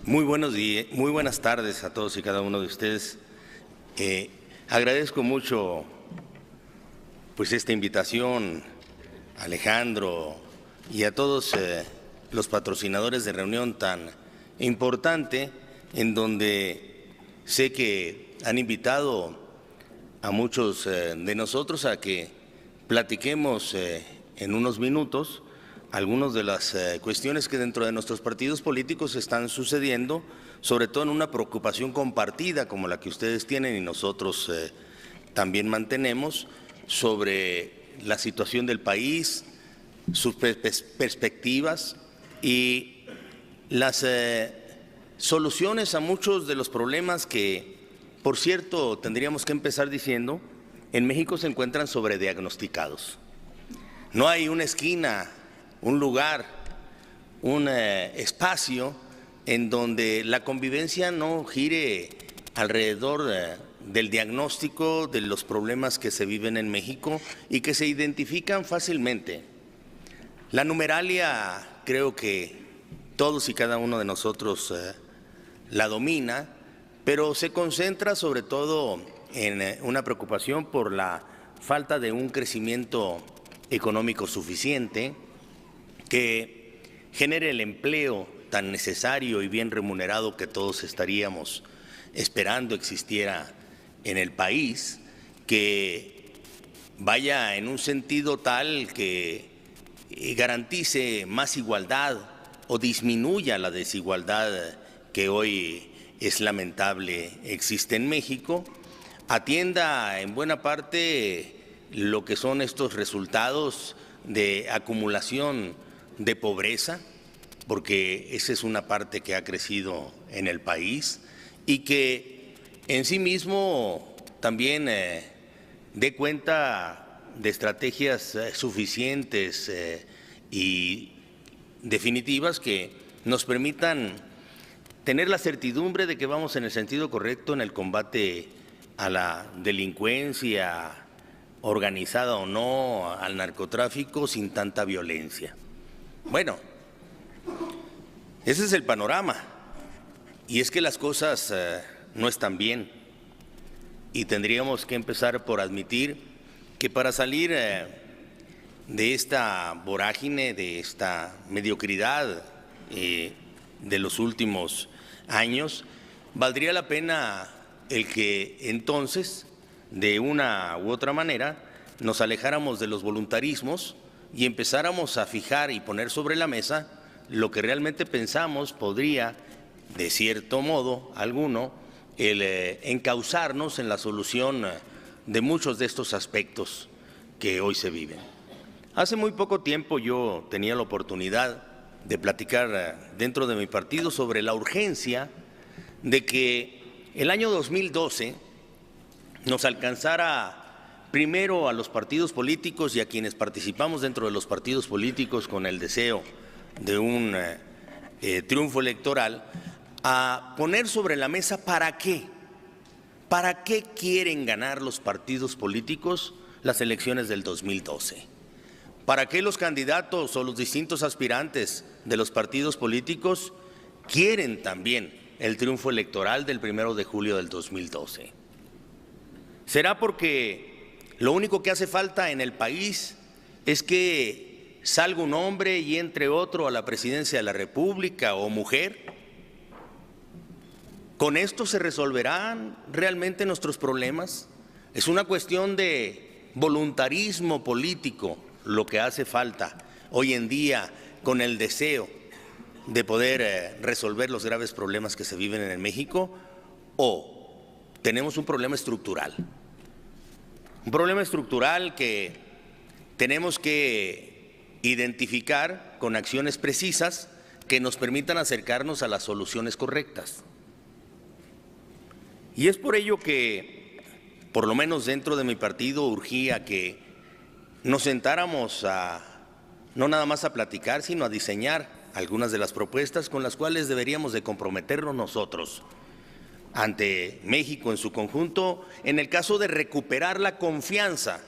Muy buenos días, muy buenas tardes a todos y cada uno de ustedes. Agradezco mucho pues esta invitación a Alejandro y a todos los patrocinadores de reunión tan importante, en donde sé que han invitado a muchos de nosotros a que platiquemos en unos minutos algunas de las cuestiones que dentro de nuestros partidos políticos están sucediendo, sobre todo en una preocupación compartida como la que ustedes tienen y nosotros también mantenemos, sobre la situación del país, sus perspectivas y las soluciones a muchos de los problemas que, por cierto, tendríamos que empezar diciendo, en México se encuentran sobrediagnosticados. No hay una esquina, un lugar, un espacio en donde la convivencia no gire alrededor del diagnóstico de los problemas que se viven en México y que se identifican fácilmente. La numeralia creo que todos y cada uno de nosotros la domina, pero se concentra sobre todo en una preocupación por la falta de un crecimiento económico suficiente que genere el empleo tan necesario y bien remunerado que todos estaríamos esperando existiera en el país, que vaya en un sentido tal que garantice más igualdad o disminuya la desigualdad que hoy es lamentable existe en México, atienda en buena parte lo que son estos resultados de acumulación de pobreza, porque esa es una parte que ha crecido en el país y que en sí mismo también dé cuenta de estrategias suficientes y definitivas que nos permitan tener la certidumbre de que vamos en el sentido correcto en el combate a la delincuencia organizada o no, al narcotráfico sin tanta violencia. Bueno, ese es el panorama, y es que las cosas no están bien y tendríamos que empezar por admitir que para salir de esta vorágine, de esta mediocridad de los últimos años, valdría la pena el que entonces, de una u otra manera, nos alejáramos de los voluntarismos y empezáramos a fijar y poner sobre la mesa lo que realmente pensamos podría, de cierto modo alguno, el encauzarnos en la solución de muchos de estos aspectos que hoy se viven. Hace muy poco tiempo yo tenía la oportunidad de platicar dentro de mi partido sobre la urgencia de que el año 2012 nos alcanzara primero a los partidos políticos y a quienes participamos dentro de los partidos políticos con el deseo de un triunfo electoral, a poner sobre la mesa ¿para qué? ¿Para qué quieren ganar los partidos políticos las elecciones del 2012? ¿Para qué los candidatos o los distintos aspirantes de los partidos políticos quieren también el triunfo electoral del 1 de julio del 2012? ¿Será porque lo único que hace falta en el país es que salga un hombre y entre otro a la presidencia de la República o mujer? ¿Con esto se resolverán realmente nuestros problemas? Es una cuestión de voluntarismo político lo que hace falta hoy en día con el deseo de poder resolver los graves problemas que se viven en México, o tenemos un problema estructural. Un problema estructural que tenemos que identificar con acciones precisas que nos permitan acercarnos a las soluciones correctas. Y es por ello que, por lo menos dentro de mi partido, urgía que nos sentáramos no nada más a platicar, sino a diseñar algunas de las propuestas con las cuales deberíamos de comprometernos nosotros ante México en su conjunto, en el caso de recuperar la confianza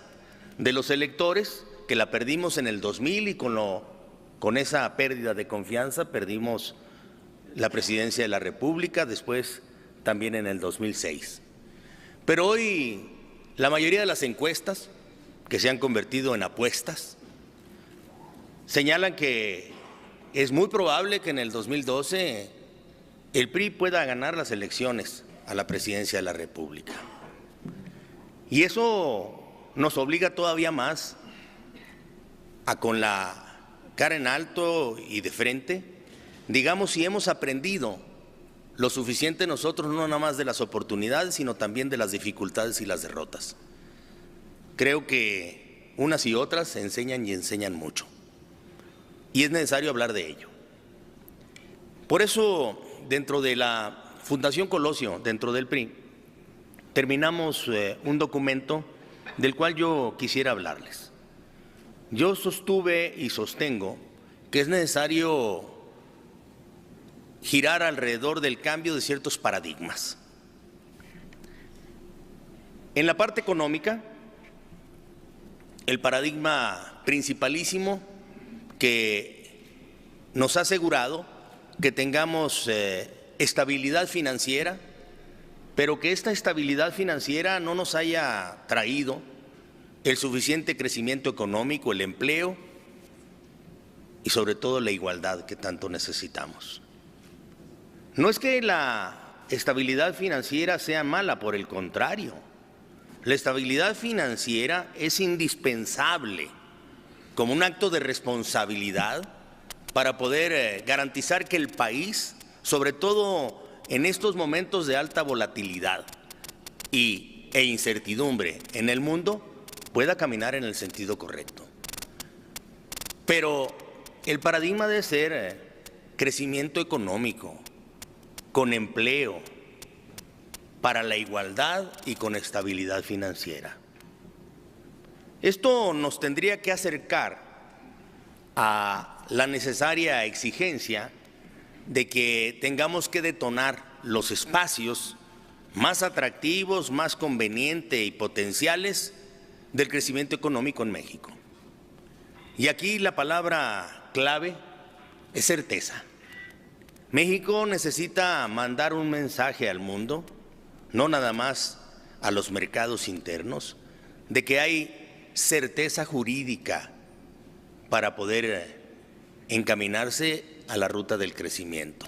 de los electores, que la perdimos en el 2000 y con esa pérdida de confianza perdimos la presidencia de la República, después también en el 2006. Pero hoy la mayoría de las encuestas, que se han convertido en apuestas, señalan que es muy probable que en el 2012 el PRI pueda ganar las elecciones a la presidencia de la República. Y eso nos obliga todavía más a, con la cara en alto y de frente, digamos si hemos aprendido lo suficiente nosotros, no nada más de las oportunidades, sino también de las dificultades y las derrotas. Creo que unas y otras enseñan y enseñan mucho. Y es necesario hablar de ello. Por eso, dentro de la Fundación Colosio, dentro del PRI, terminamos un documento del cual yo quisiera hablarles. Yo sostuve y sostengo que es necesario girar alrededor del cambio de ciertos paradigmas. En la parte económica, el paradigma principalísimo que nos ha asegurado que tengamos estabilidad financiera, pero que esta estabilidad financiera no nos haya traído el suficiente crecimiento económico, el empleo y sobre todo la igualdad que tanto necesitamos. No es que la estabilidad financiera sea mala, por el contrario. La estabilidad financiera es indispensable como un acto de responsabilidad para poder garantizar que el país, sobre todo en estos momentos de alta volatilidad e incertidumbre en el mundo, pueda caminar en el sentido correcto. Pero el paradigma debe ser crecimiento económico, con empleo, para la igualdad y con estabilidad financiera. Esto nos tendría que acercar a la necesaria exigencia de que tengamos que detonar los espacios más atractivos, más convenientes y potenciales del crecimiento económico en México. Y aquí la palabra clave es certeza. México necesita mandar un mensaje al mundo, no nada más a los mercados internos, de que hay certeza jurídica para poder encaminarse a la ruta del crecimiento.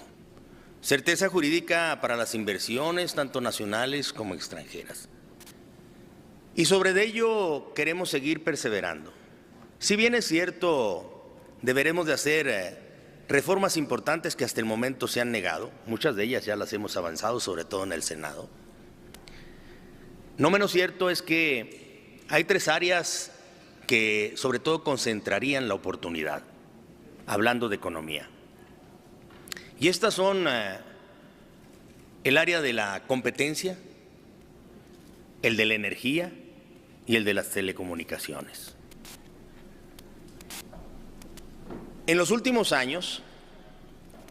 Certeza jurídica para las inversiones, tanto nacionales como extranjeras. Y sobre ello queremos seguir perseverando. Si bien es cierto, deberemos de hacer reformas importantes que hasta el momento se han negado, muchas de ellas ya las hemos avanzado, sobre todo en el Senado. No menos cierto es que hay tres áreas que sobre todo concentrarían la oportunidad, hablando de economía. Y estas son el área de la competencia, el de la energía y el de las telecomunicaciones. En los últimos años,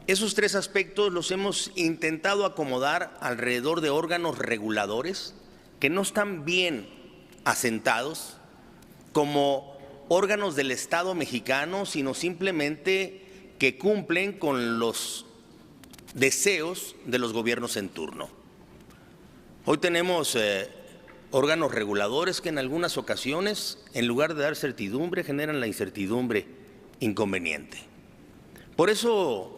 esos tres aspectos los hemos intentado acomodar alrededor de órganos reguladores que no están bien asentados como órganos del Estado mexicano, sino simplemente que cumplen con los deseos de los gobiernos en turno. Hoy tenemos órganos reguladores que en algunas ocasiones, en lugar de dar certidumbre, generan la incertidumbre inconveniente. Por eso,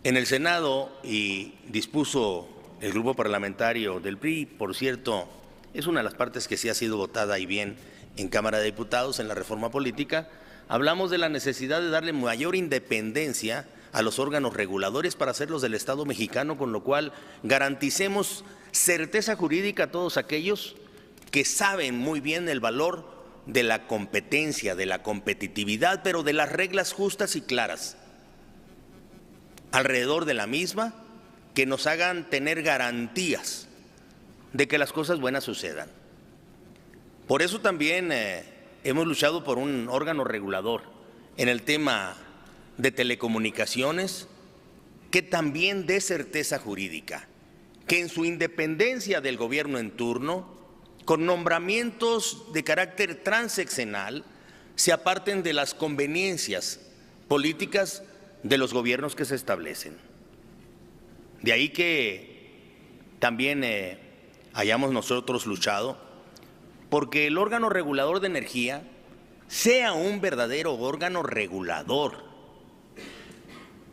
en el Senado, y dispuso el grupo parlamentario del PRI, por cierto, es una de las partes que sí ha sido votada y bien en Cámara de Diputados en la reforma política, hablamos de la necesidad de darle mayor independencia a los órganos reguladores para hacerlos del Estado mexicano, con lo cual garanticemos certeza jurídica a todos aquellos que saben muy bien el valor de la competencia, de la competitividad, pero de las reglas justas y claras alrededor de la misma, que nos hagan tener garantías de que las cosas buenas sucedan. Por eso también hemos luchado por un órgano regulador en el tema de telecomunicaciones que también dé certeza jurídica, que en su independencia del gobierno en turno, con nombramientos de carácter transeccional, se aparten de las conveniencias políticas de los gobiernos que se establecen. De ahí que también hayamos nosotros luchado porque el órgano regulador de energía sea un verdadero órgano regulador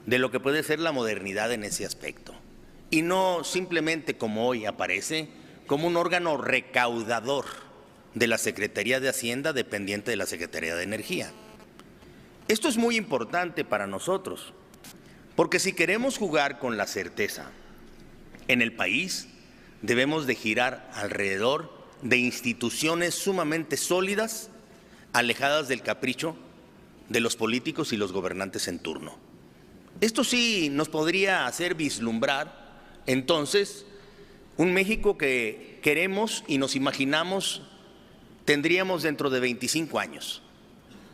de lo que puede ser la modernidad en ese aspecto, y no simplemente, como hoy aparece, como un órgano recaudador de la Secretaría de Hacienda dependiente de la Secretaría de Energía. Esto es muy importante para nosotros, porque si queremos jugar con la certeza en el país, debemos de girar alrededor de instituciones sumamente sólidas, alejadas del capricho de los políticos y los gobernantes en turno. Esto sí nos podría hacer vislumbrar, entonces, un México que queremos y nos imaginamos tendríamos dentro de 25 años.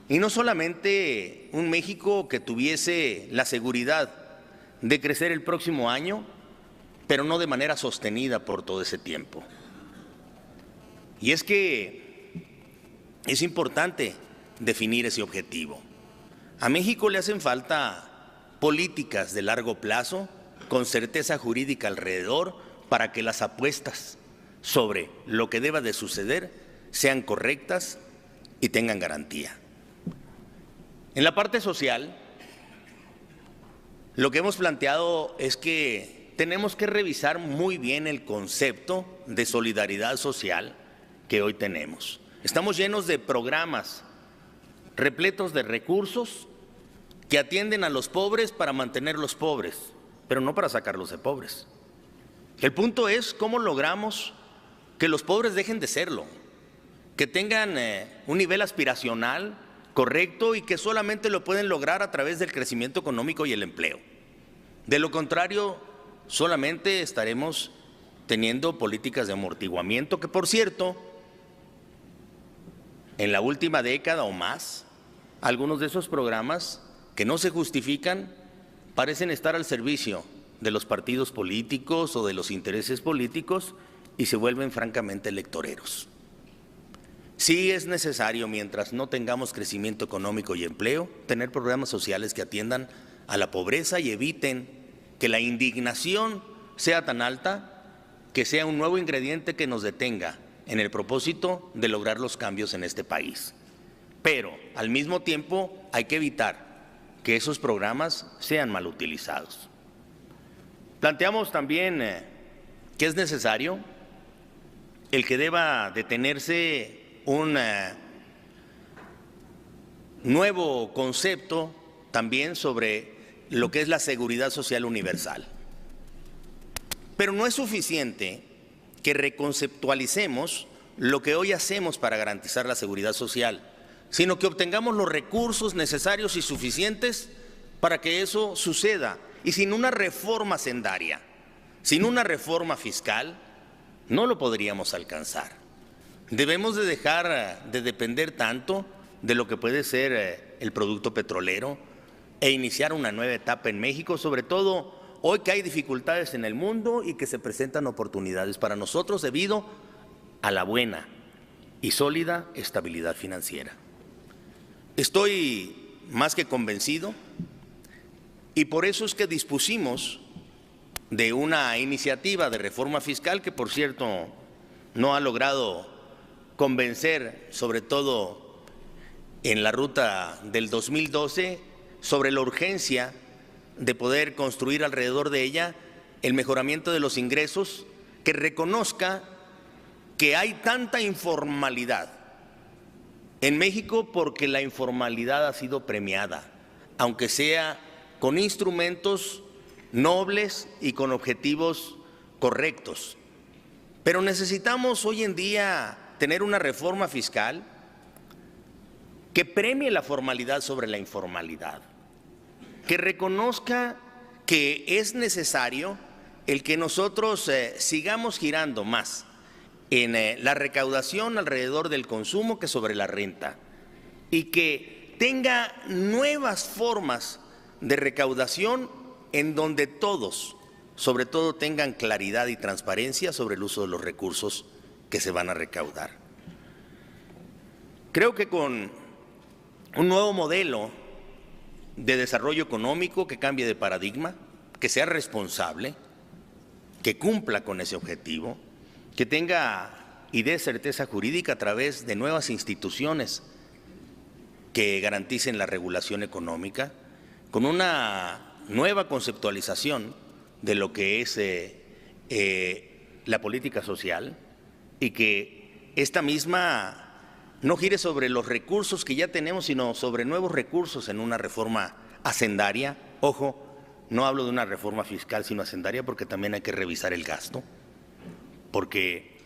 Y no solamente un México que tuviese la seguridad de crecer el próximo año, pero no de manera sostenida por todo ese tiempo. Y es que es importante definir ese objetivo. A México le hacen falta políticas de largo plazo, con certeza jurídica alrededor, para que las apuestas sobre lo que deba de suceder sean correctas y tengan garantía. En la parte social, lo que hemos planteado es que tenemos que revisar muy bien el concepto de solidaridad social que hoy tenemos. Estamos llenos de programas repletos de recursos que atienden a los pobres para mantenerlos pobres, pero no para sacarlos de pobres. El punto es cómo logramos que los pobres dejen de serlo, que tengan un nivel aspiracional correcto y que solamente lo pueden lograr a través del crecimiento económico y el empleo. De lo contrario, solamente estaremos teniendo políticas de amortiguamiento que, por cierto, en la última década o más, algunos de esos programas que no se justifican parecen estar al servicio de los partidos políticos o de los intereses políticos y se vuelven francamente electoreros. Sí es necesario, mientras no tengamos crecimiento económico y empleo, tener programas sociales que atiendan a la pobreza y eviten que la indignación sea tan alta que sea un nuevo ingrediente que nos detenga en el propósito de lograr los cambios en este país. Pero al mismo tiempo hay que evitar que esos programas sean mal utilizados. Planteamos también que es necesario el que deba detenerse un nuevo concepto también sobre lo que es la seguridad social universal. Pero no es suficiente que reconceptualicemos lo que hoy hacemos para garantizar la seguridad social, sino que obtengamos los recursos necesarios y suficientes para que eso suceda. Y sin una reforma hacendaria, sin una reforma fiscal, no lo podríamos alcanzar. Debemos de dejar de depender tanto de lo que puede ser el producto petrolero e iniciar una nueva etapa en México, sobre todo hoy que hay dificultades en el mundo y que se presentan oportunidades para nosotros debido a la buena y sólida estabilidad financiera. Estoy más que convencido y por eso es que dispusimos de una iniciativa de reforma fiscal que, por cierto, no ha logrado convencer, sobre todo en la ruta del 2012, sobre la urgencia de poder construir alrededor de ella el mejoramiento de los ingresos, que reconozca que hay tanta informalidad en México porque la informalidad ha sido premiada, aunque sea con instrumentos nobles y con objetivos correctos. Pero necesitamos hoy en día tener una reforma fiscal que premie la formalidad sobre la informalidad, que reconozca que es necesario el que nosotros sigamos girando más en la recaudación alrededor del consumo que sobre la renta y que tenga nuevas formas de recaudación en donde todos, sobre todo, tengan claridad y transparencia sobre el uso de los recursos que se van a recaudar. Creo que con un nuevo modelo de desarrollo económico que cambie de paradigma, que sea responsable, que cumpla con ese objetivo, que tenga y dé certeza jurídica a través de nuevas instituciones que garanticen la regulación económica, con una nueva conceptualización de lo que es la política social, y que esta misma no gire sobre los recursos que ya tenemos, sino sobre nuevos recursos en una reforma hacendaria. Ojo, no hablo de una reforma fiscal, sino hacendaria, porque también hay que revisar el gasto, porque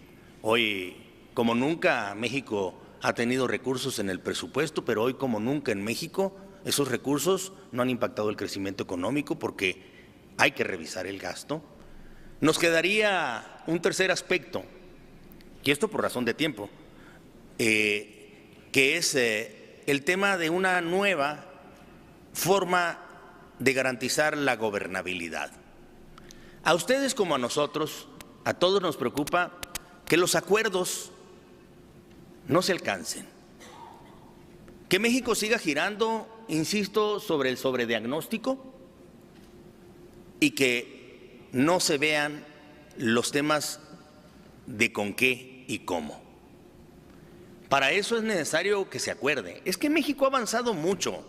hoy, como nunca, México ha tenido recursos en el presupuesto, pero hoy, como nunca en México, esos recursos no han impactado el crecimiento económico, porque hay que revisar el gasto. Nos quedaría un tercer aspecto, y esto por razón de tiempo, que es el tema de una nueva forma de garantizar la gobernabilidad. A ustedes como a nosotros, a todos nos preocupa que los acuerdos no se alcancen, que México siga girando, insisto, sobre el sobrediagnóstico, y que no se vean los temas de con qué y cómo. Para eso es necesario que se acuerde. Es que México ha avanzado mucho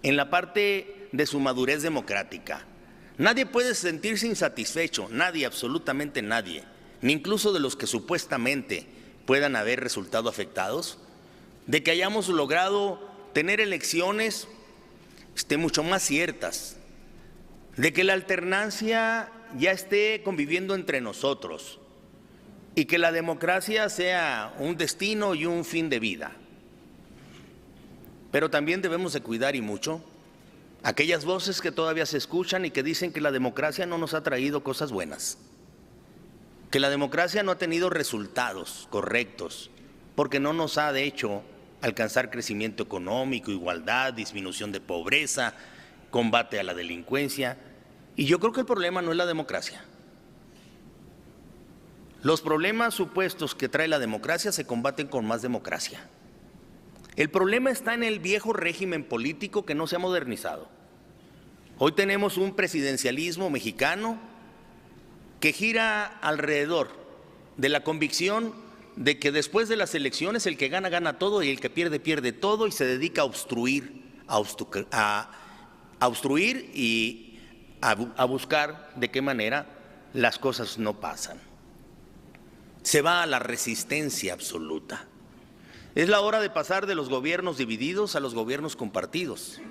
en la parte de su madurez democrática. Nadie puede sentirse insatisfecho, nadie, absolutamente nadie, ni incluso de los que supuestamente puedan haber resultado afectados, de que hayamos logrado tener elecciones mucho más ciertas, de que la alternancia ya esté conviviendo entre nosotros y que la democracia sea un destino y un fin de vida. Pero también debemos de cuidar, y mucho, aquellas voces que todavía se escuchan y que dicen que la democracia no nos ha traído cosas buenas, que la democracia no ha tenido resultados correctos, porque no nos ha de hecho alcanzar crecimiento económico, igualdad, disminución de pobreza, combate a la delincuencia. Y yo creo que el problema no es la democracia. Los problemas supuestos que trae la democracia se combaten con más democracia. El problema está en el viejo régimen político que no se ha modernizado. Hoy tenemos un presidencialismo mexicano que gira alrededor de la convicción de que después de las elecciones el que gana, gana todo, y el que pierde, pierde todo, y se dedica a obstruir y a buscar de qué manera las cosas no pasan. Se va a la resistencia absoluta. Es la hora de pasar de los gobiernos divididos a los gobiernos compartidos.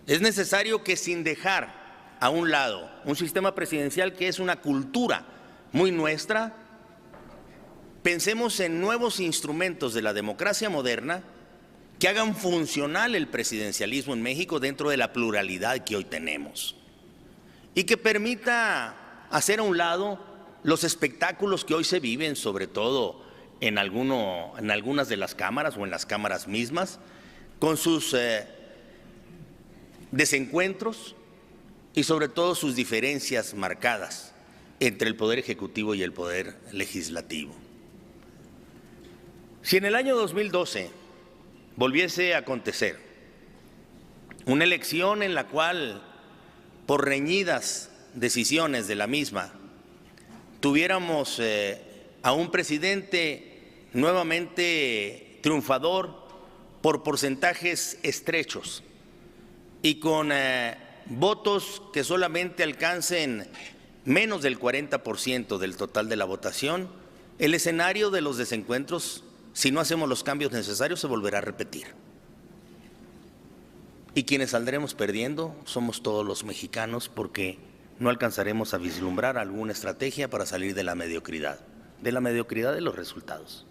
Es necesario que, sin dejar a un lado un sistema presidencial que es una cultura muy nuestra, pensemos en nuevos instrumentos de la democracia moderna que hagan funcional el presidencialismo en México dentro de la pluralidad que hoy tenemos, y que permita hacer a un lado los espectáculos que hoy se viven, sobre todo en algunas de las cámaras o en las cámaras mismas, con sus desencuentros y sobre todo sus diferencias marcadas entre el Poder Ejecutivo y el Poder Legislativo. Si en el año 2012 volviese a acontecer una elección en la cual, por reñidas decisiones de la misma, tuviéramos a un presidente nuevamente triunfador por porcentajes estrechos y con votos que solamente alcancen menos del 40% del total de la votación, el escenario de los desencuentros, si no hacemos los cambios necesarios, se volverá a repetir. Y quienes saldremos perdiendo somos todos los mexicanos, porque no alcanzaremos a vislumbrar alguna estrategia para salir de la mediocridad de los resultados.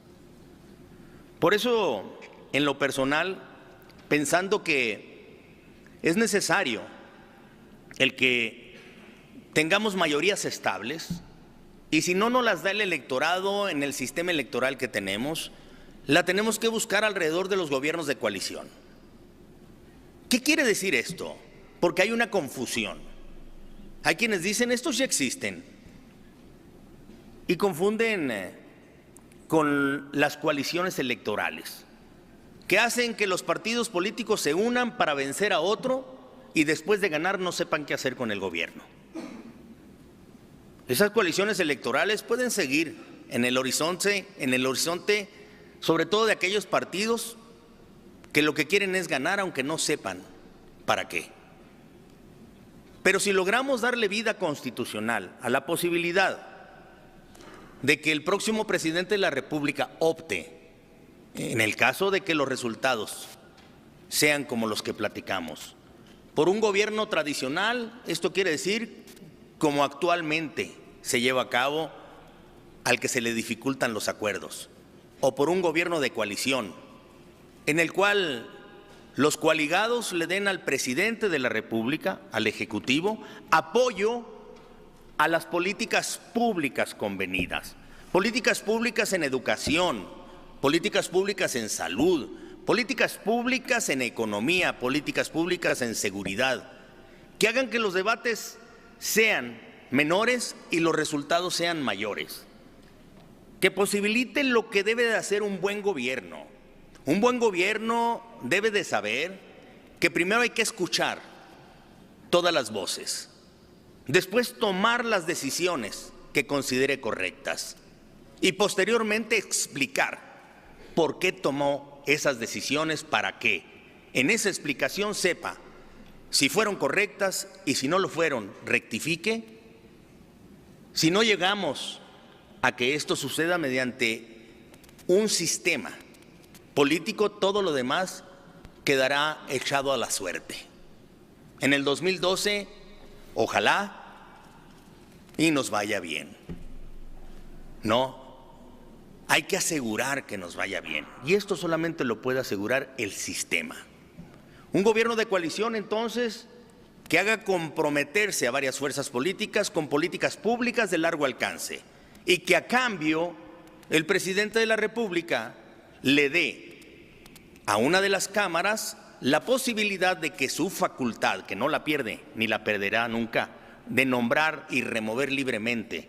Por eso, en lo personal, pensando que es necesario el que tengamos mayorías estables, y si no nos las da el electorado en el sistema electoral que tenemos, la tenemos que buscar alrededor de los gobiernos de coalición. ¿Qué quiere decir esto? Porque hay una confusión. Hay quienes dicen estos ya existen y confunden con las coaliciones electorales, que hacen que los partidos políticos se unan para vencer a otro y después de ganar no sepan qué hacer con el gobierno. Esas coaliciones electorales pueden seguir en el horizonte sobre todo de aquellos partidos que lo que quieren es ganar aunque no sepan para qué. Pero si logramos darle vida constitucional a la posibilidad de que el próximo presidente de la República opte, en el caso de que los resultados sean como los que platicamos, por un gobierno tradicional, esto quiere decir como actualmente se lleva a cabo, al que se le dificultan los acuerdos, o por un gobierno de coalición, en el cual los coaligados le den al presidente de la República, al Ejecutivo, apoyo a las políticas públicas convenidas, políticas públicas en educación, políticas públicas en salud, políticas públicas en economía, políticas públicas en seguridad, que hagan que los debates sean menores y los resultados sean mayores, que posibiliten lo que debe de hacer un buen gobierno. Un buen gobierno debe de saber que primero hay que escuchar todas las voces, después tomar las decisiones que considere correctas y posteriormente explicar por qué tomó esas decisiones, para que en esa explicación sepa si fueron correctas y si no lo fueron, rectifique. Si no llegamos a que esto suceda mediante un sistema político, todo lo demás quedará echado a la suerte. En el 2012, ojalá y nos vaya bien. No, hay que asegurar que nos vaya bien. Y esto solamente lo puede asegurar el sistema. Un gobierno de coalición, entonces, que haga comprometerse a varias fuerzas políticas con políticas públicas de largo alcance y que a cambio el presidente de la República le dé a una de las cámaras la posibilidad de que su facultad, que no la pierde ni la perderá nunca, de nombrar y remover libremente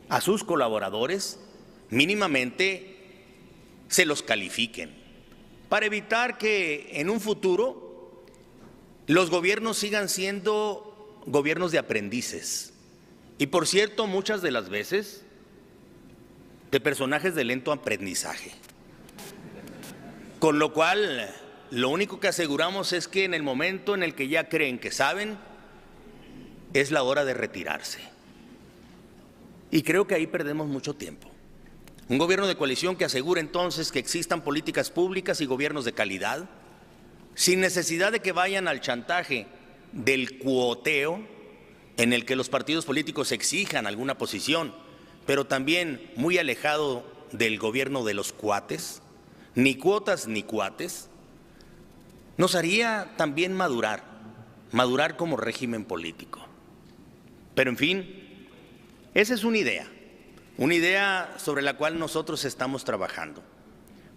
a sus colaboradores, mínimamente se los califiquen, para evitar que en un futuro los gobiernos sigan siendo gobiernos de aprendices. Y por cierto, muchas de las veces de personajes de lento aprendizaje. Con lo cual, lo único que aseguramos es que en el momento en el que ya creen que saben, es la hora de retirarse. Y creo que ahí perdemos mucho tiempo. Un gobierno de coalición que asegure entonces que existan políticas públicas y gobiernos de calidad, sin necesidad de que vayan al chantaje del cuoteo, en el que los partidos políticos exijan alguna posición, pero también muy alejado del gobierno de los cuates, ni cuotas ni cuates, nos haría también madurar como régimen político. Pero en fin, esa es una idea sobre la cual nosotros estamos trabajando.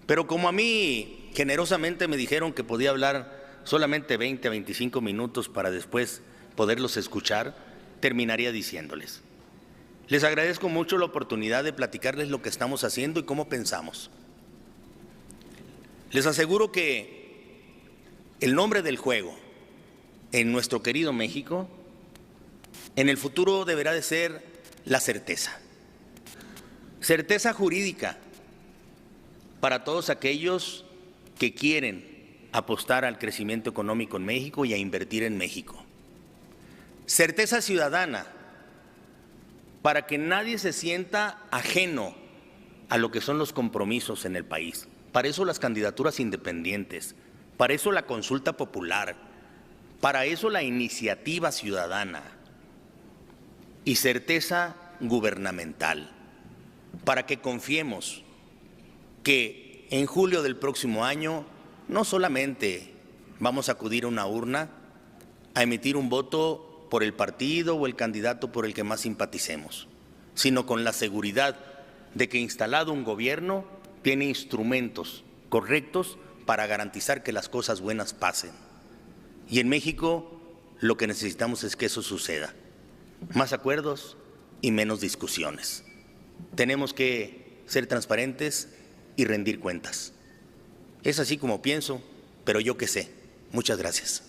Pero como a mí generosamente me dijeron que podía hablar solamente 20 a 25 minutos para después poderlos escuchar, terminaría diciéndoles: les agradezco mucho la oportunidad de platicarles lo que estamos haciendo y cómo pensamos. Les aseguro que el nombre del juego en nuestro querido México en el futuro deberá de ser la certeza. Certeza jurídica para todos aquellos que quieren apostar al crecimiento económico en México y a invertir en México. Certeza ciudadana para que nadie se sienta ajeno a lo que son los compromisos en el país. Para eso las candidaturas independientes, para eso la consulta popular, para eso la iniciativa ciudadana. Y certeza gubernamental, para que confiemos que en julio del próximo año no solamente vamos a acudir a una urna a emitir un voto por el partido o el candidato por el que más simpaticemos, sino con la seguridad de que instalado un gobierno tiene instrumentos correctos para garantizar que las cosas buenas pasen. Y en México lo que necesitamos es que eso suceda. Más acuerdos y menos discusiones. Tenemos que ser transparentes y rendir cuentas. Es así como pienso, pero yo qué sé. Muchas gracias.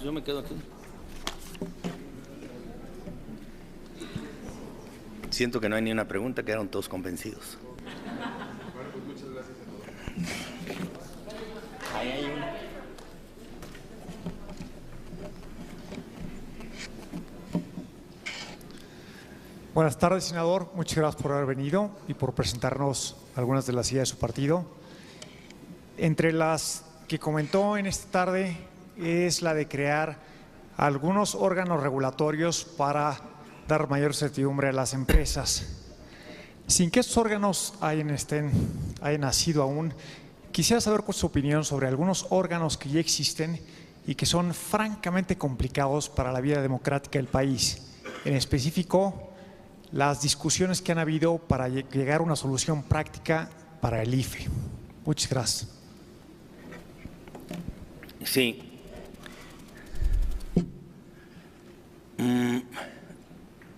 yo me quedo aquí. Siento que no hay ni una pregunta, quedaron todos convencidos. Bueno, pues muchas gracias a todos. Ahí hay una. Buenas tardes, senador. Muchas gracias por haber venido y por presentarnos algunas de las ideas de su partido. Entre las que comentó en esta tarde es la de crear algunos órganos regulatorios para dar mayor certidumbre a las empresas. Sin que estos órganos hayan nacido aún, quisiera saber su opinión sobre algunos órganos que ya existen y que son francamente complicados para la vida democrática del país. En específico, las discusiones que han habido para llegar a una solución práctica para el IFE. Muchas gracias. Sí.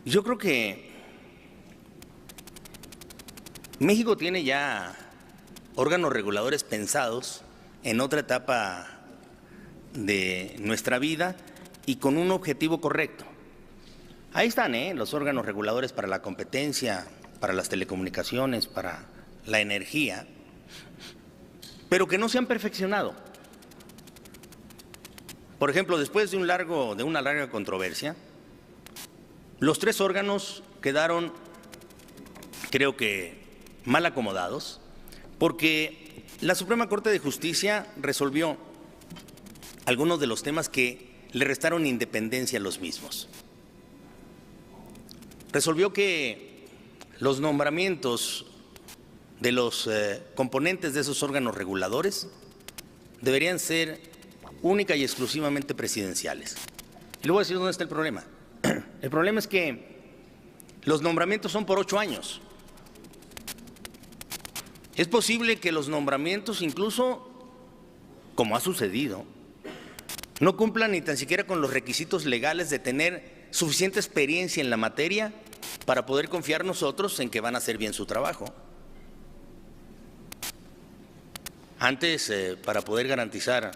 Yo creo que México tiene ya órganos reguladores pensados en otra etapa de nuestra vida y con un objetivo correcto. Ahí están los órganos reguladores para la competencia, para las telecomunicaciones, para la energía, pero que no se han perfeccionado. Por ejemplo, después de una larga controversia, los tres órganos quedaron, creo que, mal acomodados, porque la Suprema Corte de Justicia resolvió algunos de los temas que le restaron independencia a los mismos. Resolvió que los nombramientos de los componentes de esos órganos reguladores deberían ser única y exclusivamente presidenciales. Y le voy a decir dónde está el problema. El problema es que los nombramientos son por 8 años. Es posible que los nombramientos, incluso, como ha sucedido, no cumplan ni tan siquiera con los requisitos legales de tener suficiente experiencia en la materia para poder confiar nosotros en que van a hacer bien su trabajo. Antes, para poder garantizar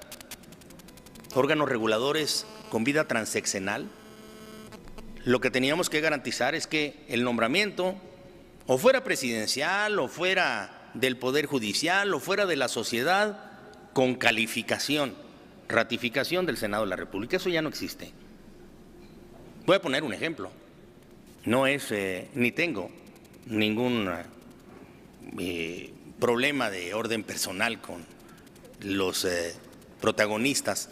órganos reguladores con vida transeccional, lo que teníamos que garantizar es que el nombramiento o fuera presidencial o fuera del Poder Judicial o fuera de la sociedad con calificación, ratificación del Senado de la República. Eso ya no existe. Voy a poner un ejemplo. No es, ni tengo ningún problema de orden personal con los protagonistas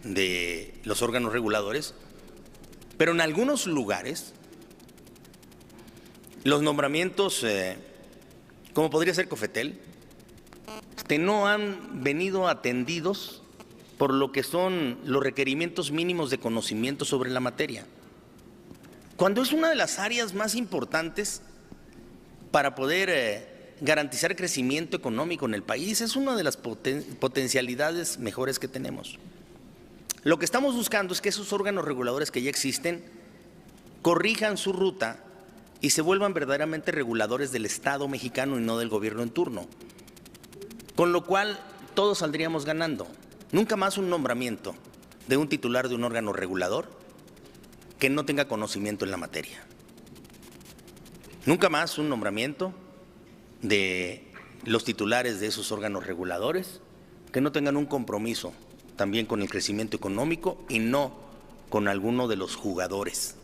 de los órganos reguladores, pero en algunos lugares los nombramientos, como podría ser Cofetel, no han venido atendidos por lo que son los requerimientos mínimos de conocimiento sobre la materia, cuando es una de las áreas más importantes para poder garantizar crecimiento económico en el país. Es una de las potencialidades mejores que tenemos. Lo que estamos buscando es que esos órganos reguladores que ya existen corrijan su ruta y se vuelvan verdaderamente reguladores del Estado mexicano y no del gobierno en turno, con lo cual todos saldríamos ganando. Nunca más un nombramiento de un titular de un órgano regulador que no tenga conocimiento en la materia. Nunca más un nombramiento de los titulares de esos órganos reguladores que no tengan un compromiso también con el crecimiento económico y no con alguno de los jugadores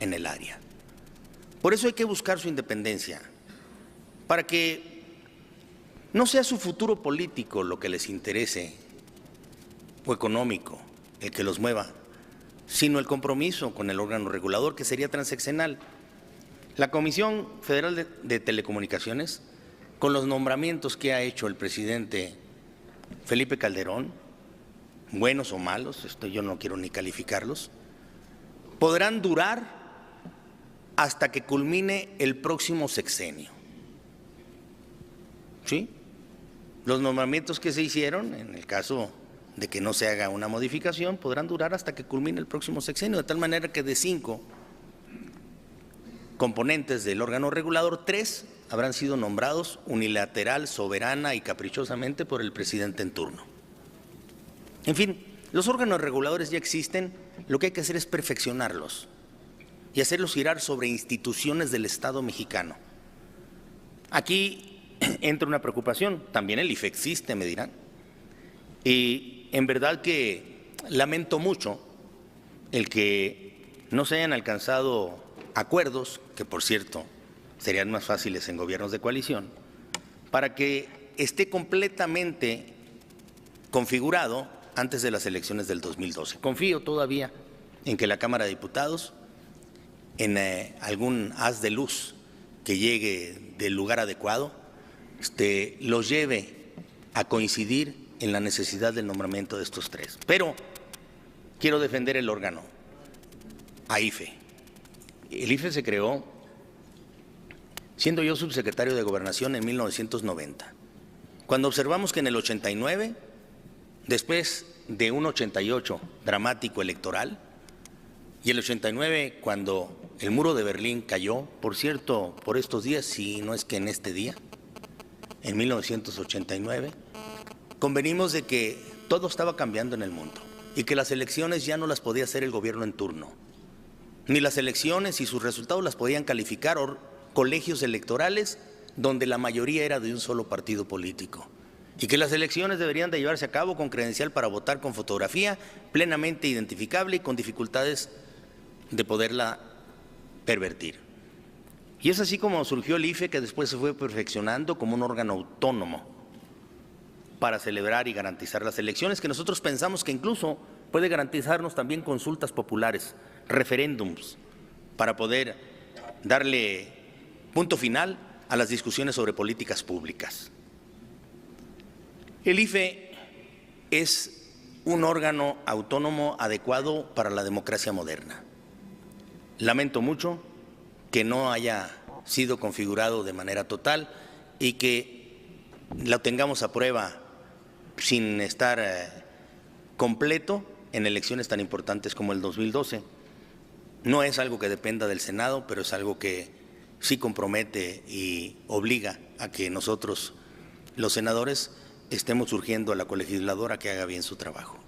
en el área. Por eso hay que buscar su independencia, para que no sea su futuro político lo que les interese o económico el que los mueva, sino el compromiso con el órgano regulador, que sería transeccional. La Comisión Federal de Telecomunicaciones, con los nombramientos que ha hecho el presidente Felipe Calderón, buenos o malos, esto yo no quiero ni calificarlos, podrán durar hasta que culmine el próximo sexenio. ¿Sí? Los nombramientos que se hicieron, en el caso de que no se haga una modificación, podrán durar hasta que culmine el próximo sexenio, de tal manera que de 5 componentes del órgano regulador, 3 habrán sido nombrados unilateral, soberana y caprichosamente por el presidente en turno. En fin, Los órganos reguladores ya existen, lo que hay que hacer es perfeccionarlos y hacerlos girar sobre instituciones del Estado mexicano. Aquí entra una preocupación, también el IFE existe, me dirán, y en verdad que lamento mucho el que no se hayan alcanzado acuerdos, que por cierto serían más fáciles en gobiernos de coalición, para que esté completamente configurado antes de las elecciones del 2012. Confío todavía en que la Cámara de Diputados, en algún haz de luz que llegue del lugar adecuado, los lleve a coincidir en la necesidad del nombramiento de estos tres. Pero quiero defender el órgano, a IFE. El IFE se creó siendo yo subsecretario de Gobernación en 1990. Cuando observamos que en el 89, después de un 88 dramático electoral, y el 89 cuando el muro de Berlín cayó, por cierto, por estos días, si no es que en este día, en 1989, convenimos de que todo estaba cambiando en el mundo y que las elecciones ya no las podía hacer el gobierno en turno, ni las elecciones y sus resultados las podían calificar colegios electorales donde la mayoría era de un solo partido político, y que las elecciones deberían de llevarse a cabo con credencial para votar con fotografía plenamente identificable y con dificultades de poderla pervertir. Y es así como surgió el IFE, que después se fue perfeccionando como un órgano autónomo para celebrar y garantizar las elecciones, que nosotros pensamos que incluso puede garantizarnos también consultas populares, referéndums, para poder darle punto final a las discusiones sobre políticas públicas. El IFE es un órgano autónomo adecuado para la democracia moderna. Lamento mucho que no haya sido configurado de manera total y que lo tengamos a prueba sin estar completo en elecciones tan importantes como el 2012. No es algo que dependa del Senado, pero es algo que sí compromete y obliga a que nosotros, los senadores, estemos urgiendo a la colegisladora que haga bien su trabajo.